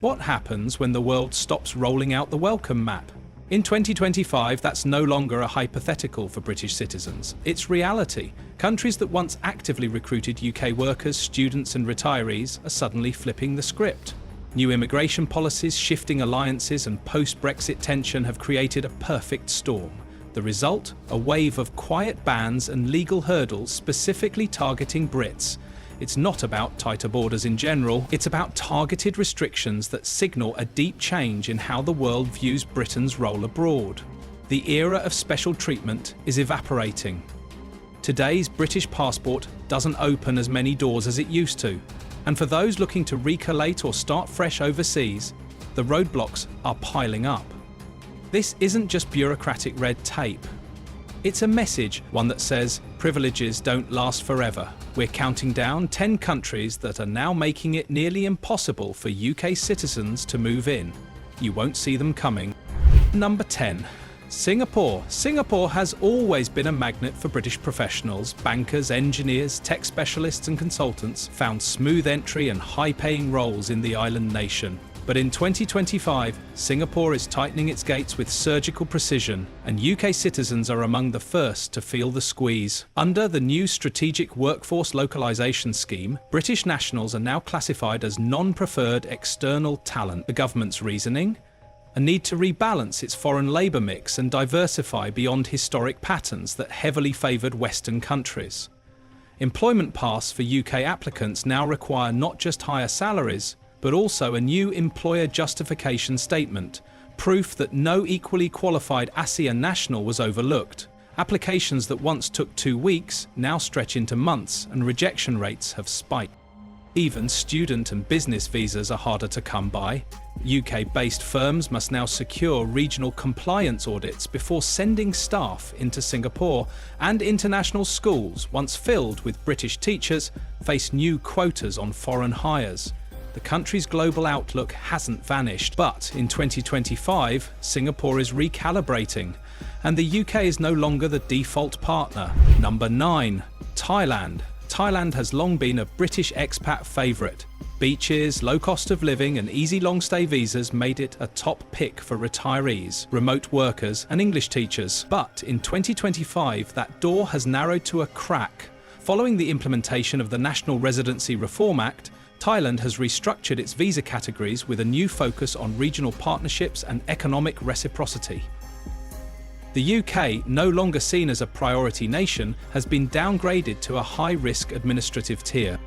What happens when the world stops rolling out the welcome map? In 2025, that's no longer a hypothetical for British citizens. It's reality. Countries that once actively recruited UK workers, students and retirees are suddenly flipping the script. New immigration policies, shifting alliances and post-Brexit tension have created a perfect storm. The result? A wave of quiet bans and legal hurdles specifically targeting Brits. It's not about tighter borders in general, it's about targeted restrictions that signal a deep change in how the world views Britain's role abroad. The era of special treatment is evaporating. Today's British passport doesn't open as many doors as it used to, and for those looking to recollate or start fresh overseas, the roadblocks are piling up. This isn't just bureaucratic red tape. It's a message, one that says, privileges don't last forever. We're counting down 10 countries that are now making it nearly impossible for UK citizens to move in. You won't see them coming. Number 10. Singapore. Singapore has always been a magnet for British professionals. Bankers, engineers, tech specialists and consultants found smooth entry and high-paying roles in the island nation. But in 2025, Singapore is tightening its gates with surgical precision, and UK citizens are among the first to feel the squeeze. Under the new Strategic Workforce Localisation Scheme, British nationals are now classified as non-preferred external talent. The government's reasoning? A need to rebalance its foreign labour mix and diversify beyond historic patterns that heavily favoured Western countries. Employment paths for UK applicants now require not just higher salaries, but also a new employer justification statement, proof that no equally qualified ASEAN national was overlooked. Applications that once took 2 weeks now stretch into months, and rejection rates have spiked. Even student and business visas are harder to come by. UK-based firms must now secure regional compliance audits before sending staff into Singapore, and international schools, once filled with British teachers, face new quotas on foreign hires. The country's global outlook hasn't vanished, but in 2025, Singapore is recalibrating, and the UK is no longer the default partner. Number 9. Thailand. Thailand has long been a British expat favourite. Beaches, low cost of living and easy long-stay visas made it a top pick for retirees, remote workers and English teachers. But in 2025, that door has narrowed to a crack. Following the implementation of the National Residency Reform Act, Thailand has restructured its visa categories with a new focus on regional partnerships and economic reciprocity. The UK, no longer seen as a priority nation, has been downgraded to a high-risk administrative tier.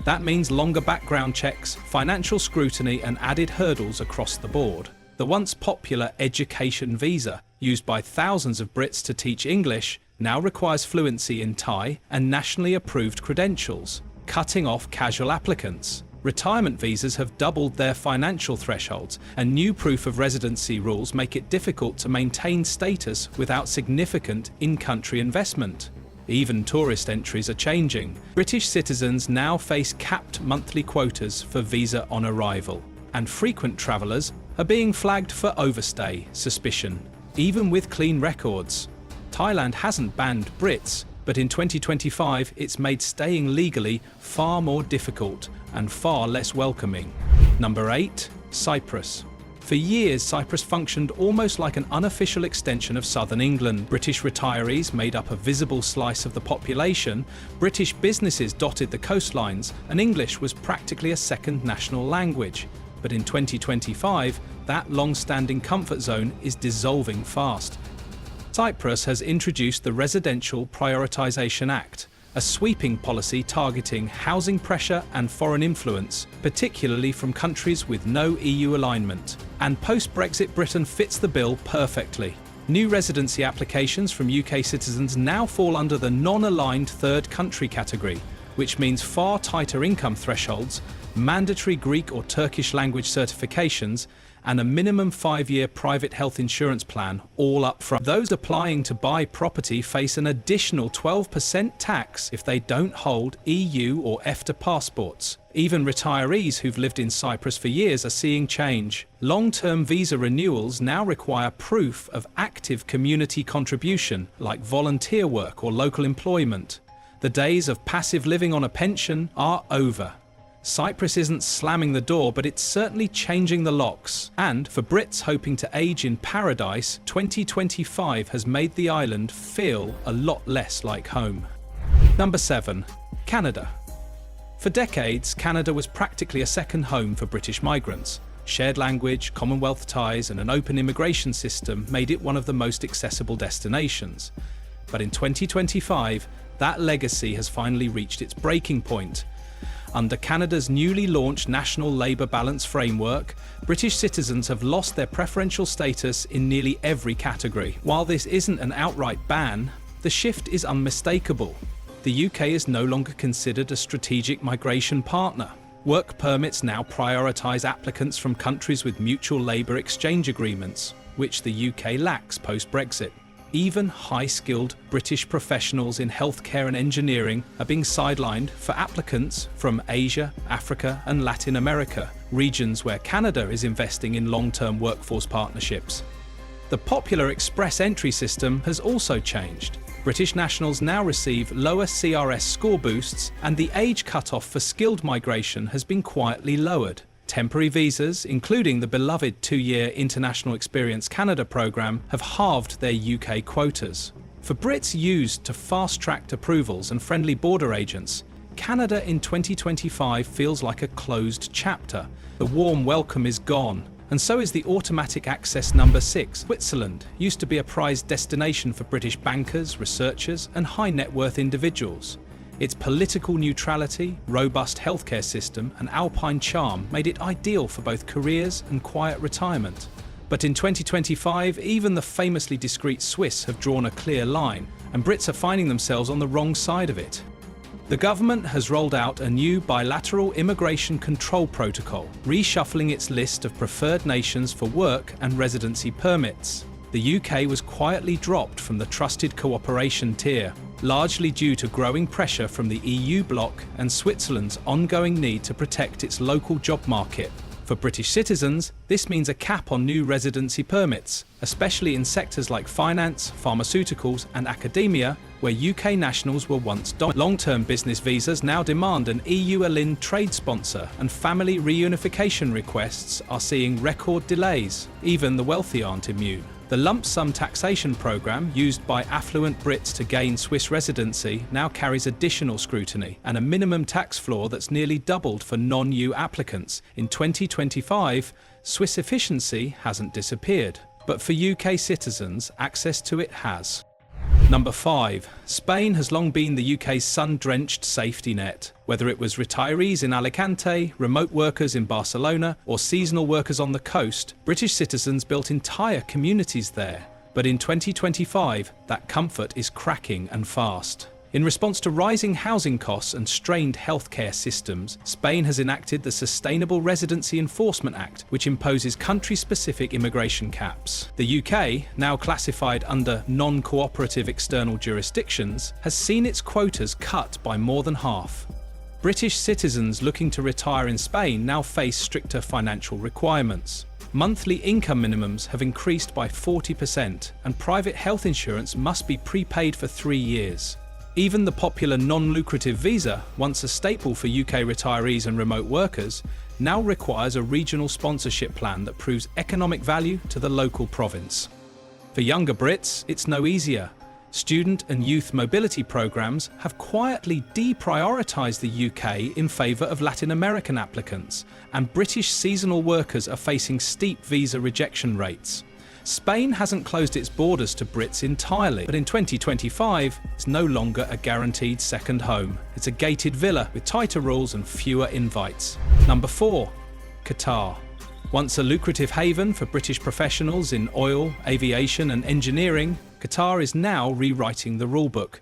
That means longer background checks, financial scrutiny and added hurdles across the board. The once popular education visa, used by thousands of Brits to teach English, now requires fluency in Thai and nationally approved credentials, cutting off casual applicants. Retirement visas have doubled their financial thresholds, and new proof of residency rules make it difficult to maintain status without significant in-country investment. Even tourist entries are changing. British citizens now face capped monthly quotas for visa on arrival, and frequent travellers are being flagged for overstay suspicion, even with clean records. Thailand hasn't banned Brits, but in 2025 it's made staying legally far more difficult and far less welcoming. Number 8. Cyprus. For years, Cyprus functioned almost like an unofficial extension of southern England. British retirees made up a visible slice of the population, British businesses dotted the coastlines, and English was practically a second national language. But in 2025, that long-standing comfort zone is dissolving fast. Cyprus has introduced the Residential Prioritisation Act, a sweeping policy targeting housing pressure and foreign influence, particularly from countries with no EU alignment. And post-Brexit Britain fits the bill perfectly. New residency applications from UK citizens now fall under the non-aligned third country category, which means far tighter income thresholds, mandatory Greek or Turkish language certifications, and a minimum 5-year private health insurance plan, all up front. Those applying to buy property face an additional 12% tax if they don't hold EU or EFTA passports. Even retirees who've lived in Cyprus for years are seeing change. Long-term visa renewals now require proof of active community contribution, like volunteer work or local employment. The days of passive living on a pension are over. Cyprus isn't slamming the door, but it's certainly changing the locks. And for Brits hoping to age in paradise, 2025 has made the island feel a lot less like home. Number 7. Canada. For decades, Canada was practically a second home for British migrants. Shared language, Commonwealth ties, and an open immigration system made it one of the most accessible destinations. But in 2025, that legacy has finally reached its breaking point. Under Canada's newly launched National Labour Balance Framework, British citizens have lost their preferential status in nearly every category. While this isn't an outright ban, the shift is unmistakable. The UK is no longer considered a strategic migration partner. Work permits now prioritise applicants from countries with mutual labour exchange agreements, which the UK lacks post-Brexit. Even high-skilled British professionals in healthcare and engineering are being sidelined for applicants from Asia, Africa and Latin America, regions where Canada is investing in long-term workforce partnerships. The popular express entry system has also changed. British nationals now receive lower CRS score boosts, and the age cutoff for skilled migration has been quietly lowered. Temporary visas, including the beloved 2-year International Experience Canada program, have halved their UK quotas. For Brits used to fast-track approvals and friendly border agents, Canada in 2025 feels like a closed chapter. The warm welcome is gone, and so is the automatic access number 6. Switzerland used to be a prized destination for British bankers, researchers, and high-net-worth individuals. Its political neutrality, robust healthcare system, and alpine charm made it ideal for both careers and quiet retirement. But in 2025, even the famously discreet Swiss have drawn a clear line, and Brits are finding themselves on the wrong side of it. The government has rolled out a new bilateral immigration control protocol, reshuffling its list of preferred nations for work and residency permits. The UK was quietly dropped from the trusted cooperation tier, largely due to growing pressure from the EU bloc and Switzerland's ongoing need to protect its local job market. For British citizens, this means a cap on new residency permits, especially in sectors like finance, pharmaceuticals and academia, where UK nationals were once dominant. Long-term business visas now demand an EU-aligned trade sponsor, and family reunification requests are seeing record delays. Even the wealthy aren't immune. The lump sum taxation program used by affluent Brits to gain Swiss residency now carries additional scrutiny, and a minimum tax floor that's nearly doubled for non-EU applicants. In 2025, Swiss efficiency hasn't disappeared, but for UK citizens, access to it has. Number 5. Spain has long been the UK's sun-drenched safety net. Whether it was retirees in Alicante, remote workers in Barcelona, or seasonal workers on the coast, British citizens built entire communities there. But in 2025, that comfort is cracking and fast. In response to rising housing costs and strained healthcare systems, Spain has enacted the Sustainable Residency Enforcement Act, which imposes country-specific immigration caps. The UK, now classified under non-cooperative external jurisdictions, has seen its quotas cut by more than half. British citizens looking to retire in Spain now face stricter financial requirements. Monthly income minimums have increased by 40%, and private health insurance must be prepaid for 3 years. Even the popular non-lucrative visa, once a staple for UK retirees and remote workers, now requires a regional sponsorship plan that proves economic value to the local province. For younger Brits, it's no easier. Student and youth mobility programs have quietly deprioritised the UK in favour of Latin American applicants, and British seasonal workers are facing steep visa rejection rates. Spain hasn't closed its borders to Brits entirely, but in 2025, it's no longer a guaranteed second home. It's a gated villa with tighter rules and fewer invites. Number 4. Qatar. Once a lucrative haven for British professionals in oil, aviation and engineering, Qatar is now rewriting the rulebook,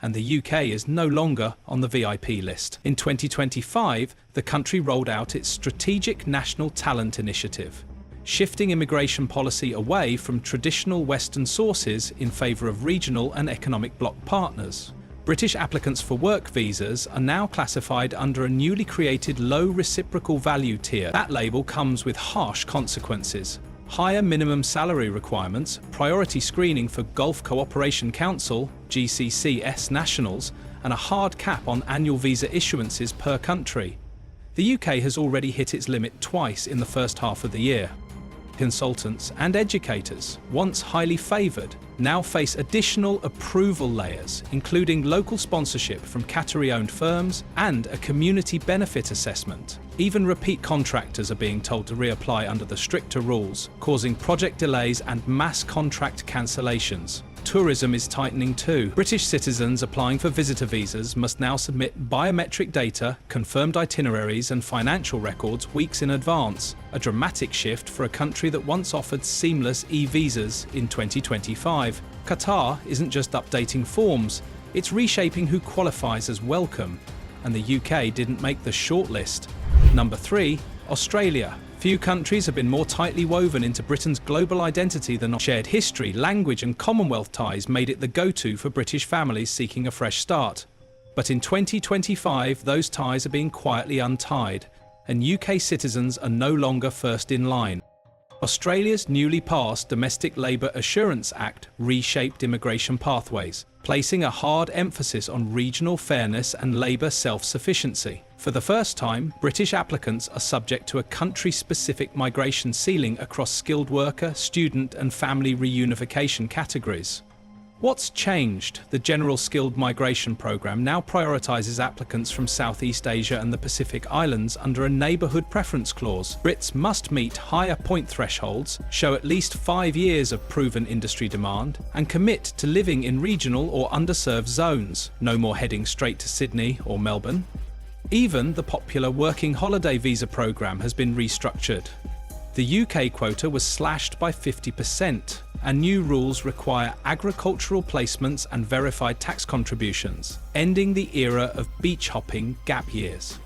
and the UK is no longer on the VIP list. In 2025, the country rolled out its Strategic National Talent Initiative, shifting immigration policy away from traditional Western sources in favour of regional and economic bloc partners. British applicants for work visas are now classified under a newly created low reciprocal value tier. That label comes with harsh consequences: higher minimum salary requirements, priority screening for Gulf Cooperation Council (GCCS) nationals, and a hard cap on annual visa issuances per country. The UK has already hit its limit twice in the first half of the year. Consultants and educators, once highly favoured, now face additional approval layers, including local sponsorship from Qatari-owned firms and a community benefit assessment. Even repeat contractors are being told to reapply under the stricter rules, causing project delays and mass contract cancellations. Tourism is tightening too. British citizens applying for visitor visas must now submit biometric data, confirmed itineraries and financial records weeks in advance, a dramatic shift for a country that once offered seamless e-visas in 2025. Qatar isn't just updating forms, it's reshaping who qualifies as welcome, and the UK didn't make the shortlist. Number 3, Australia. Few countries have been more tightly woven into Britain's global identity than shared history, language and Commonwealth ties made it the go-to for British families seeking a fresh start. But in 2025, those ties are being quietly untied, and UK citizens are no longer first in line. Australia's newly passed Domestic Labour Assurance Act reshaped immigration pathways, placing a hard emphasis on regional fairness and labour self-sufficiency. For the first time, British applicants are subject to a country-specific migration ceiling across skilled worker, student and family reunification categories. What's changed? The General Skilled Migration Programme now prioritises applicants from Southeast Asia and the Pacific Islands under a neighbourhood preference clause. Brits must meet higher point thresholds, show at least 5 years of proven industry demand, and commit to living in regional or underserved zones. No more heading straight to Sydney or Melbourne. Even the popular Working Holiday Visa programme has been restructured. The UK quota was slashed by 50%, and new rules require agricultural placements and verified tax contributions, ending the era of beach-hopping gap years.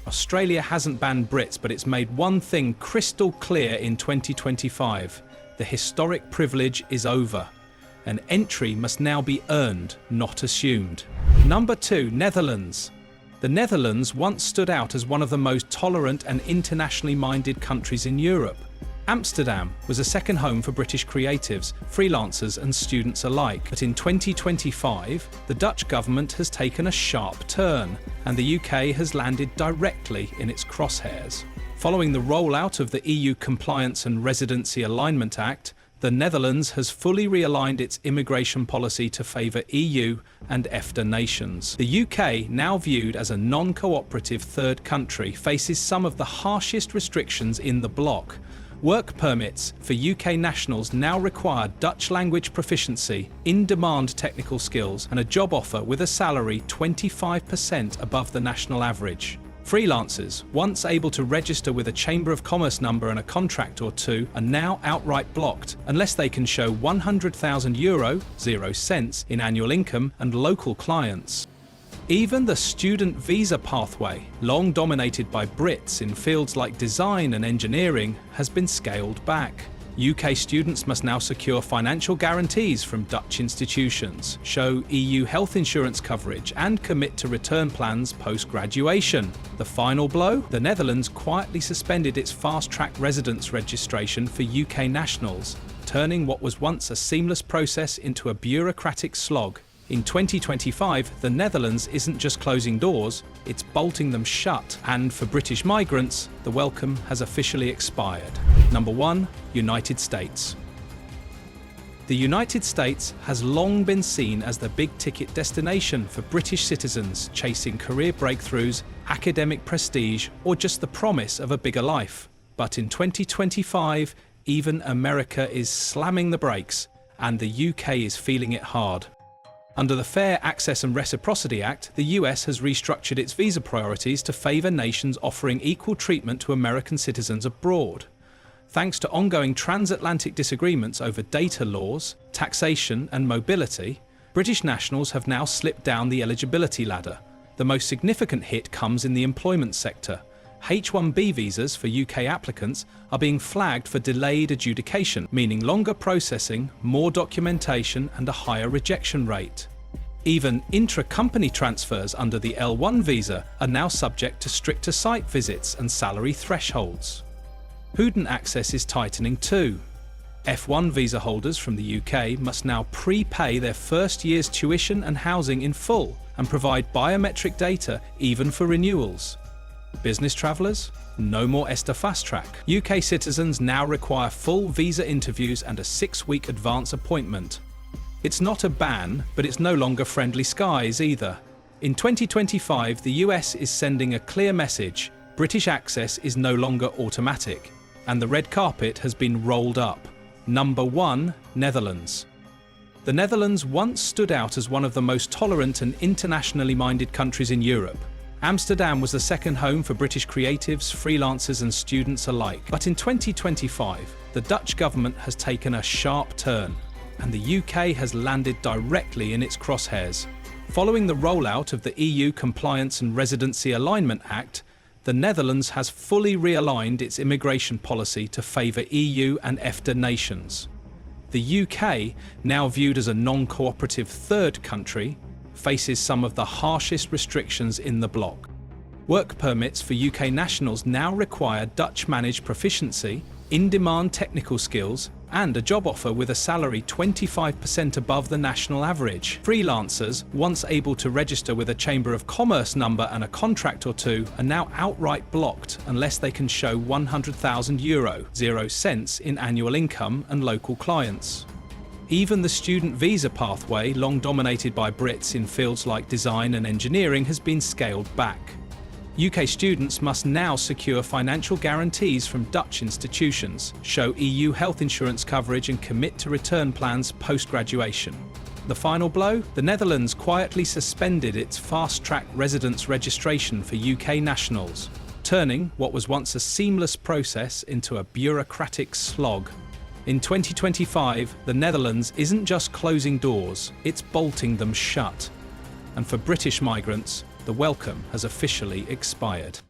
Australia hasn't banned Brits, but it's made one thing crystal clear in 2025. The historic privilege is over. An entry must now be earned, not assumed. Number 2, Netherlands. The Netherlands once stood out as one of the most tolerant and internationally minded countries in Europe. Amsterdam was a second home for British creatives, freelancers and students alike. But in 2025, the Dutch government has taken a sharp turn, and the UK has landed directly in its crosshairs. Following the rollout of the EU Compliance and Residency Alignment Act, the Netherlands has fully realigned its immigration policy to favour EU and EFTA nations. The UK, now viewed as a non-cooperative third country, faces some of the harshest restrictions in the bloc. Work permits for UK nationals now require Dutch language proficiency, in-demand technical skills, and a job offer with a salary 25% above the national average. Freelancers, once able to register with a Chamber of Commerce number and a contract or two, are now outright blocked unless they can show €100,000, 0 cents, in annual income and local clients. Even the student visa pathway, long dominated by Brits in fields like design and engineering, has been scaled back. UK students must now secure financial guarantees from Dutch institutions, show EU health insurance coverage, and commit to return plans post-graduation. The final blow? The Netherlands quietly suspended its fast-track residence registration for UK nationals, turning what was once a seamless process into a bureaucratic slog. In 2025, the Netherlands isn't just closing doors, it's bolting them shut. And for British migrants, the welcome has officially expired. Number 1, United States. The United States has long been seen as the big-ticket destination for British citizens chasing career breakthroughs, academic prestige, or just the promise of a bigger life. But in 2025, even America is slamming the brakes, and the UK is feeling it hard. Under the Fair Access and Reciprocity Act, the US has restructured its visa priorities to favour nations offering equal treatment to American citizens abroad. Thanks to ongoing transatlantic disagreements over data laws, taxation and mobility, British nationals have now slipped down the eligibility ladder. The most significant hit comes in the employment sector. H-1B visas for UK applicants are being flagged for delayed adjudication, meaning longer processing, more documentation and a higher rejection rate. Even intra-company transfers under the L1 visa are now subject to stricter site visits and salary thresholds. Student access is tightening too. F1 visa holders from the UK must now prepay their first year's tuition and housing in full and provide biometric data even for renewals. Business travellers? No more ESTA Fast Track. UK citizens now require full visa interviews and a 6-week advance appointment. It's not a ban, but it's no longer friendly skies either. In 2025, the US is sending a clear message: British access is no longer automatic, and the red carpet has been rolled up. Number 1, Netherlands. The Netherlands once stood out as one of the most tolerant and internationally minded countries in Europe. Amsterdam was the second home for British creatives, freelancers and students alike. But in 2025, the Dutch government has taken a sharp turn, and the UK has landed directly in its crosshairs. Following the rollout of the EU Compliance and Residency Alignment Act, the Netherlands has fully realigned its immigration policy to favour EU and EFTA nations. The UK, now viewed as a non-cooperative third country, faces some of the harshest restrictions in the bloc. Work permits for UK nationals now require Dutch-managed proficiency, in-demand technical skills, and a job offer with a salary 25% above the national average. Freelancers, once able to register with a Chamber of Commerce number and a contract or two, are now outright blocked unless they can show €100,000, 0 cents in annual income and local clients. Even the student visa pathway, long dominated by Brits in fields like design and engineering, has been scaled back. UK students must now secure financial guarantees from Dutch institutions, show EU health insurance coverage and commit to return plans post-graduation. The final blow? The Netherlands quietly suspended its fast-track residence registration for UK nationals, turning what was once a seamless process into a bureaucratic slog. In 2025, the Netherlands isn't just closing doors, it's bolting them shut. And for British migrants, the welcome has officially expired.